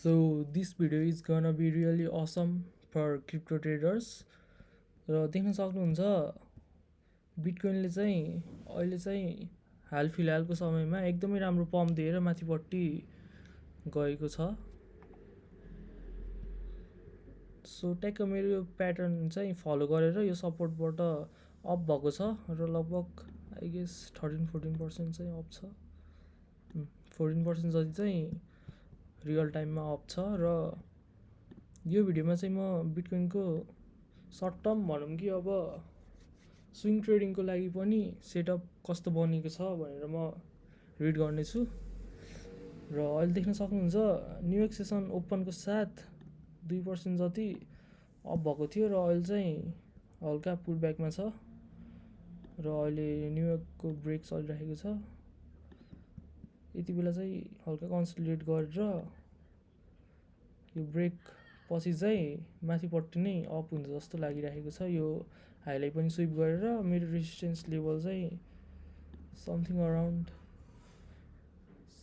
So this video is gonna be really awesome for crypto traders. र देख्न सक्नुहुन्छ बिटकोइनले चाहिँ अहिले चाहिँ हाल फिलहालको समयमा एकदमै राम्रो पम्प दिएर माथिपट्टि गएको छ। सो ट्याक्क मेरो यो प्याटर्न चाहिँ फलो गरेर यो सपोर्टबाट अप भएको छ र लगभग आई गेस 13-14% चाहिँ अप छ। 14% जति चाहिँ रियल टाइममा अप छ। र यो भिडियोमा चाहिँ म बिटकोइनको सर्ट टर्म भनौँ कि अब स्विङ ट्रेडिङको लागि पनि सेटअप कस्तो बनेको छ भनेर म रिड गर्नेछु। र अहिले देख्न सक्नुहुन्छ न्युयोर्क सेसन ओपनको साथ 2% जति अप भएको थियो र अहिले चाहिँ हल्का पुल ब्याकमा छ र अहिले न्युयोर्कको ब्रेक चलिरहेको छ। यति बेला चाहिँ हल्का कन्सोलिडेट गरेर यो ब्रेक पछि चाहिँ माथिपट्टि नै अप हुन्छ जस्तो लागिरहेको छ। यो हाईलाई पनि स्विप गरेर मेरो रेजिस्टेन्स लेभल चाहिँ समथिङ अराउन्ड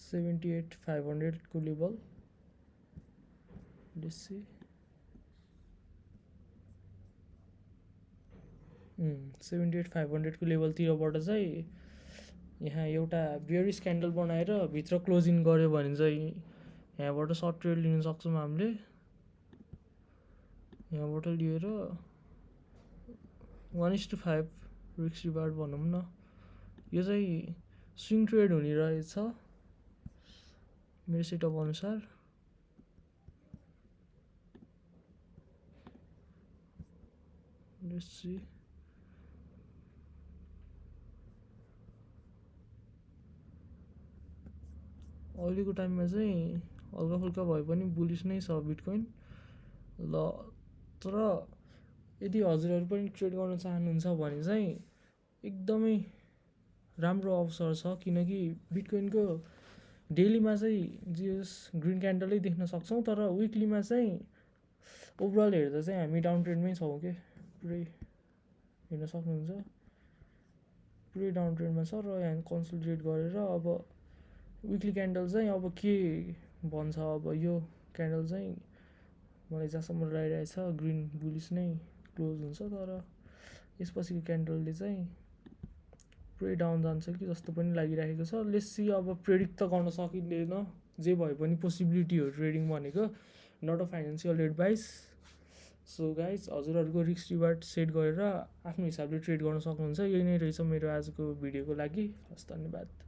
78,500 को लेभल। लेट्स सी 78,500 को लेभलतिरबाट चाहिँ यहाँ एउटा बियरिश क्यान्डल बनाएर भित्र क्लोजिङ गऱ्यो भने चाहिँ यहाँबाट सर्ट ट्रेड लिन सक्छौँ हामीले। यहाँबाट लिएर 1:5 रिस्क रिवार्ड भनौँ न। यो चाहिँ स्विङ ट्रेड हुने रहेछ मेरो सेटअप अनुसार। लेट्स सी अहिलेको टाइममा चाहिँ हल्का फुल्का भए पनि बुलिस नै छ बिटकोइन। ल तर यदि हजुरहरू पनि ट्रेड गर्न चाहनुहुन्छ भने चाहिँ एकदमै राम्रो अवसर छ, किनकि बिटकोइनको डेलीमा चाहिँ जियोस् ग्रिन क्यान्डलै देख्न सक्छौँ, तर विकलीमा चाहिँ ओभरअल हेर्दा चाहिँ हामी डाउन ट्रेडमै छौँ के। पुरै हेर्न सक्नुहुन्छ पुरै डाउन ट्रेडमा छ र यहाँ कन्सोलिडेट गरेर अब विकली क्यान्डल चाहिँ अब के भन्छ। अब यो क्यान्डल चाहिँ मलाई जहाँसम्म लागिरहेछ ग्रिन बुलिस नै क्लोज हुन्छ, तर यसपछिको क्यान्डलले चाहिँ पुरै डाउन जान्छ कि जस्तो पनि लागिरहेको छ। लेट्स सी अब प्रेडिक्ट त गर्न सकिँदैन, जे भए पनि पोसिबिलिटी हो ट्रेडिङ भनेको, not a financial advice. So guys हजुरहरूको रिस्क रिवार्ड सेट गरेर आफ्नो हिसाबले ट्रेड गर्न सक्नुहुन्छ। यही नै रहेछ मेरो आजको भिडियोको लागि। हस्, धन्यवाद।